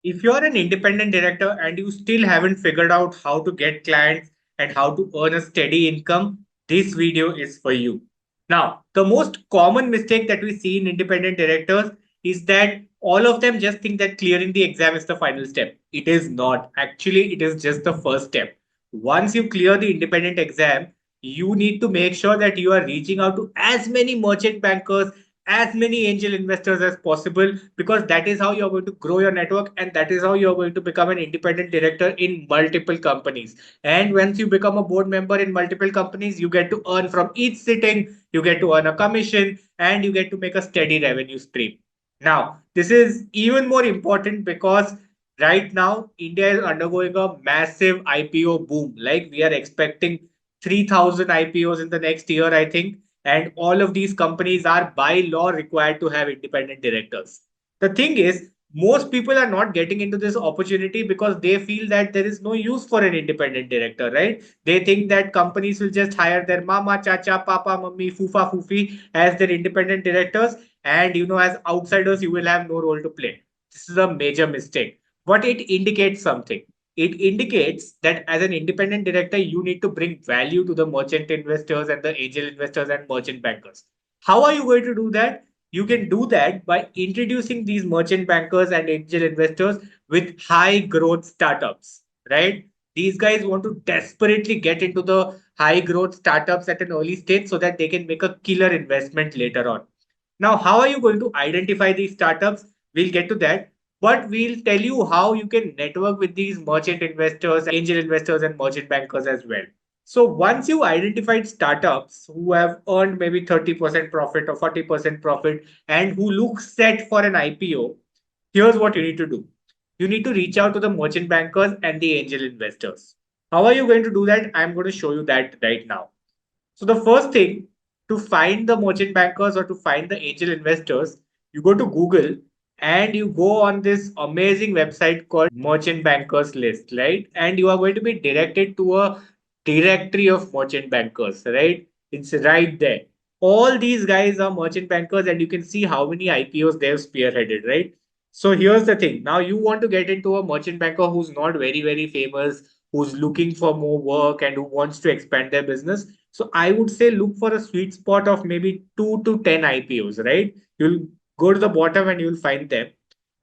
If you're an independent director and you still haven't figured out how to get clients and how to earn a steady income, this video is for you. Now, the most common mistake that we see in independent directors is that all of them just think that clearing the exam is the final step. It is not. Actually, it is just the first step. Once you clear the independent exam, you need to make sure that you are reaching out to as many merchant bankers, as many angel investors as possible, because that is how you're going to grow your network and that is how you're going to become an independent director in multiple companies. And once you become a board member in multiple companies, you get to earn from each sitting, you get to earn a commission, and you get to make a steady revenue stream. Now, this is even more important because right now India is undergoing a massive IPO boom. Like we are expecting 3,000 IPOs in the next year, I think, and all of these companies are by law required to have independent directors. The thing is, most people are not getting into this opportunity because they feel that there is no use for an independent director, right? They think that companies will just hire their mama, chacha, papa, mummy, fufa, fufi as their independent directors, and as outsiders, you will have no role to play. This is a major mistake, but it indicates something. It indicates that as an independent director, you need to bring value to the merchant investors and the angel investors and merchant bankers. How are you going to do that? You can do that by introducing these merchant bankers and angel investors with high growth startups, right? These guys want to desperately get into the high growth startups at an early stage so that they can make a killer investment later on. Now, how are you going to identify these startups? We'll get to that, but we'll tell you how you can network with these merchant investors, angel investors, and merchant bankers as well. So once you identified startups who have earned maybe 30% profit or 40% profit and who look set for an IPO, here's what you need to do. You need to reach out to the merchant bankers and the angel investors. How are you going to do that? I'm going to show you that right now. So the first thing, to find the merchant bankers or to find the angel investors, you go to Google and you go on this amazing website called Merchant Bankers List, right? And you are going to be directed to a directory of merchant bankers, right? It's right there. All these guys are merchant bankers, and you can see how many IPOs they have spearheaded, right? So here's the thing. Now you want to get into a merchant banker who's not very, very famous, who's looking for more work and who wants to expand their business. So I would say look for a sweet spot of maybe 2 to 10 IPOs, right? You'll go to the bottom and you'll find them.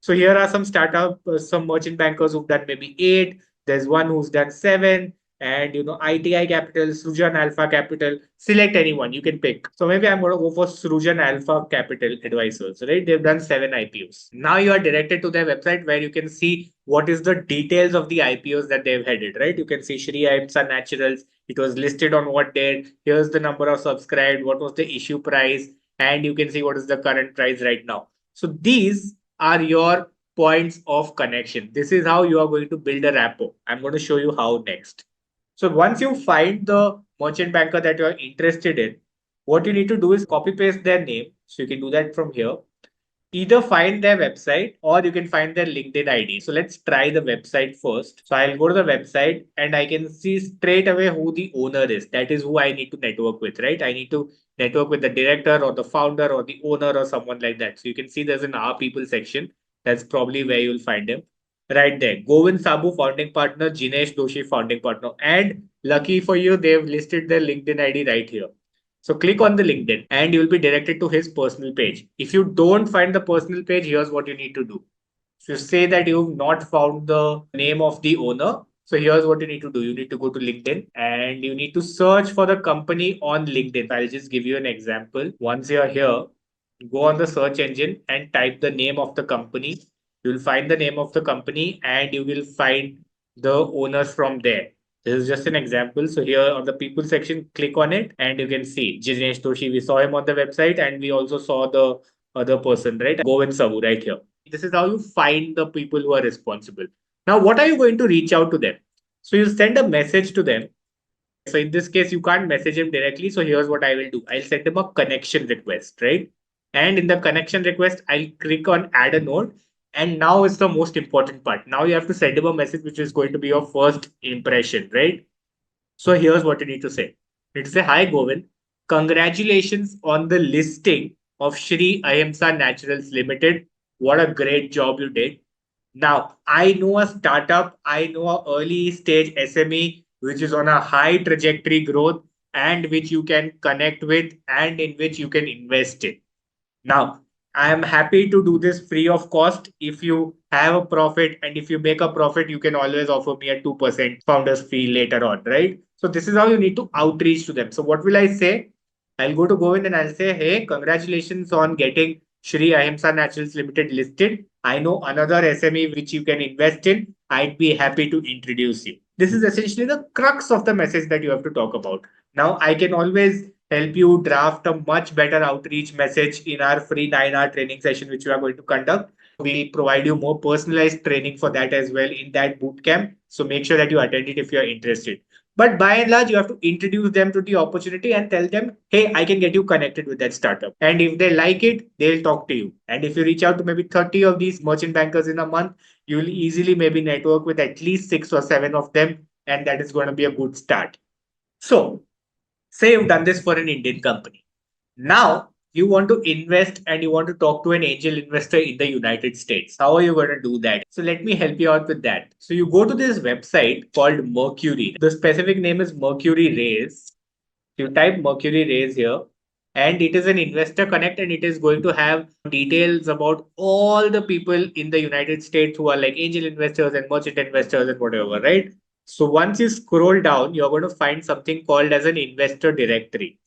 So here are some startup, some merchant bankers who've done maybe eight. There's one who's done seven, and ITI Capital, Srujan Alpha Capital. Select anyone you can pick. So maybe I'm going to go for Srujan Alpha Capital Advisors, right? They've done seven IPOs. Now you are directed to their website where you can see what is the details of the IPOs that they've headed, right? You can see Shri Ahimsa Naturals. It was listed on what date. Here's the number of subscribed. What was the issue price? And you can see what is the current price right now. So these are your points of connection. This is how you are going to build a rapport. I'm going to show you how next. So once you find the merchant banker that you are interested in, what you need to do is copy paste their name. So you can do that from here. Either find their website or you can find their LinkedIn ID. So let's try the website first. So I'll go to the website and I can see straight away who the owner is. That is who I need to network with, right? I need to network with the director or the founder or the owner or someone like that. So you can see there's an Our People section. That's probably where you'll find him. Right there. Govind Sabu, founding partner, Jinesh Doshi, founding partner. And lucky for you, they've listed their LinkedIn ID right here. So click on the LinkedIn and you will be directed to his personal page. If you don't find the personal page, here's what you need to do. So you say that you've not found the name of the owner. So here's what you need to do. You need to go to LinkedIn and you need to search for the company on LinkedIn. I'll just give you an example. Once you're here, go on the search engine and type the name of the company. You'll find the name of the company and you will find the owners from there. This is just an example. So here on the people section, click on it and you can see Jinesh Toshi. We saw him on the website and we also saw the other person, right? Govind Sabu right here. This is how you find the people who are responsible. Now, what are you going to reach out to them? So you send a message to them. So in this case, you can't message him directly. So here's what I will do. I'll send him a connection request, right? And in the connection request, I'll click on add a note. And now is the most important part. Now you have to send him a message, which is going to be your first impression, right? So here's what you need to say. You need to say, hi, Govind. Congratulations on the listing of Shri Ahimsa Naturals Limited. What a great job you did. Now, I know a startup, I know a early stage SME, which is on a high trajectory growth and which you can connect with and in which you can invest in. Now, I am happy to do this free of cost. If you have a profit and if you make a profit, you can always offer me a 2% founder's fee later on, right? So, this is how you need to outreach to them. So, what will I say? I'll go to Govind and I'll say, hey, congratulations on getting Shri Ahimsa Naturals Limited listed. I know another SME which you can invest in. I'd be happy to introduce you. This is essentially the crux of the message that you have to talk about. Now, I can always help you draft a much better outreach message in our free 9-hour training session, which we are going to conduct. We'll provide you more personalized training for that as well in that boot camp. So make sure that you attend it if you're interested. But by and large, you have to introduce them to the opportunity and tell them, hey, I can get you connected with that startup. And if they like it, they'll talk to you. And if you reach out to maybe 30 of these merchant bankers in a month, you'll easily maybe network with at least 6 or 7 of them. And that is going to be a good start. So, say you've done this for an Indian company. Now you want to invest and you want to talk to an angel investor in the United States. How are you going to do that? So let me help you out with that. So you go to this website called Mercury. The specific name is Mercury Raise. You type Mercury Raise here, and it is an investor connect, and it is going to have details about all the people in the United States who are like angel investors and merchant investors and whatever, right? So once you scroll down, you're going to find something called as an investor directory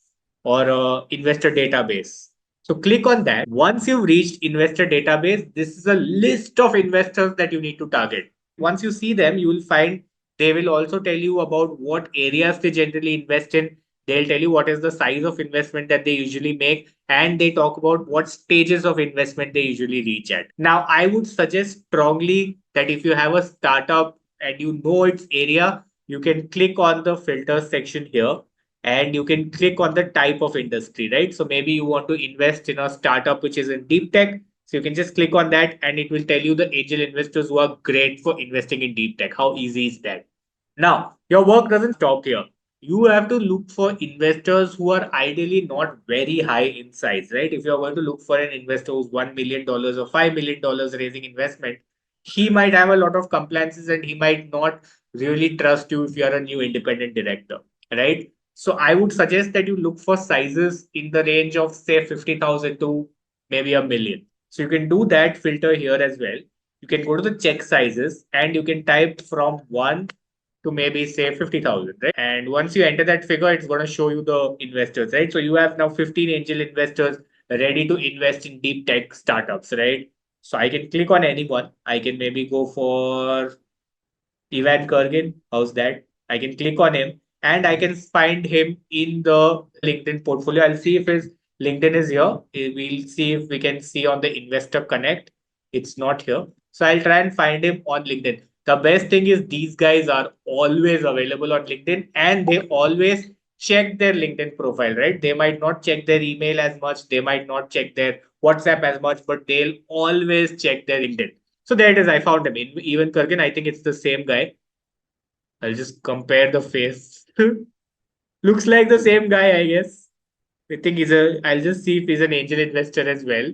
or investor database. So click on that. Once you've reached investor database, this is a list of investors that you need to target. Once you see them, you will find they will also tell you about what areas they generally invest in. They'll tell you what is the size of investment that they usually make, and they talk about what stages of investment they usually reach at. Now, I would suggest strongly that if you have a startup and you know its area, you can click on the filter section here and you can click on the type of industry, right? So maybe you want to invest in a startup which is in deep tech. So you can just click on that and it will tell you the angel investors who are great for investing in deep tech. How easy is that? Now, your work doesn't stop here. You have to look for investors who are ideally not very high in size, right? If you're going to look for an investor who's $1 million or $5 million raising investment, he might have a lot of compliances and he might not really trust you if you're a new independent director, right? So I would suggest that you look for sizes in the range of say 50,000 to maybe a million. So you can do that filter here as well. You can go to the check sizes and you can type from 1 to maybe say 50,000, right? And once you enter that figure, it's going to show you the investors, right? So you have now 15 angel investors ready to invest in deep tech startups, right? So I can click on anyone. I can maybe go for Ivan Kurgin. How's that? I can click on him and I can find him in the LinkedIn portfolio. I'll see if his LinkedIn is here. We'll see if we can see on the Investor Connect. It's not here. So I'll try and find him on LinkedIn. The best thing is these guys are always available on LinkedIn and they always check their LinkedIn profile, right? They might not check their email as much. They might not check their WhatsApp as much, but they'll always check their LinkedIn. So there it is. I found him. Even Kurgan, I think it's the same guy. I'll just compare the face. Looks like the same guy, I guess. I think I'll just see if he's an angel investor as well,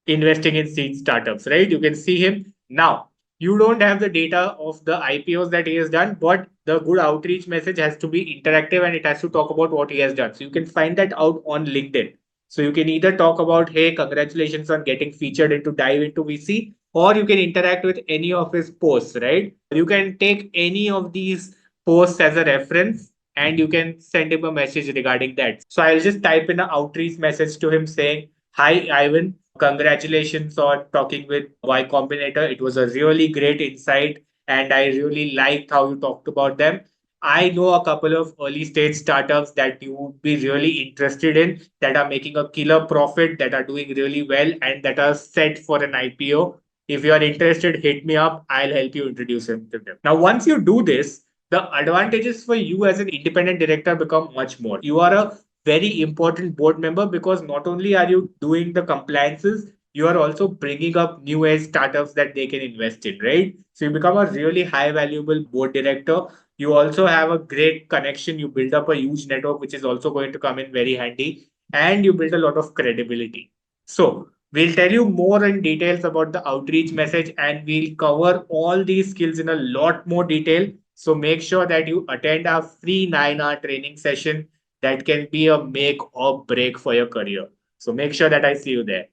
investing in seed startups, right? You can see him. Now, you don't have the data of the IPOs that he has done, but the good outreach message has to be interactive and it has to talk about what he has done. So you can find that out on LinkedIn. So you can either talk about, hey, congratulations on getting featured into Dive into VC, or you can interact with any of his posts, right? You can take any of these posts as a reference and you can send him a message regarding that. So I'll just type in an outreach message to him saying, hi, Ivan. Congratulations on talking with Y Combinator. It was a really great insight, and I really liked how you talked about them. I know a couple of early stage startups that you would be really interested in that are making a killer profit, that are doing really well, and that are set for an IPO. If you are interested, hit me up. I'll help you introduce them to them. Now, once you do this, the advantages for you as an independent director become much more. You are a very important board member because not only are you doing the compliances, you are also bringing up new age startups that they can invest in, right? So you become a really high valuable board director. You also have a great connection. You build up a huge network, which is also going to come in very handy, and you build a lot of credibility. So We'll tell you more in details about the outreach message, and we'll cover all these skills in a lot more detail. So make sure that you attend our free 9-hour training session that can be a make or break for your career. So make sure that I see you there.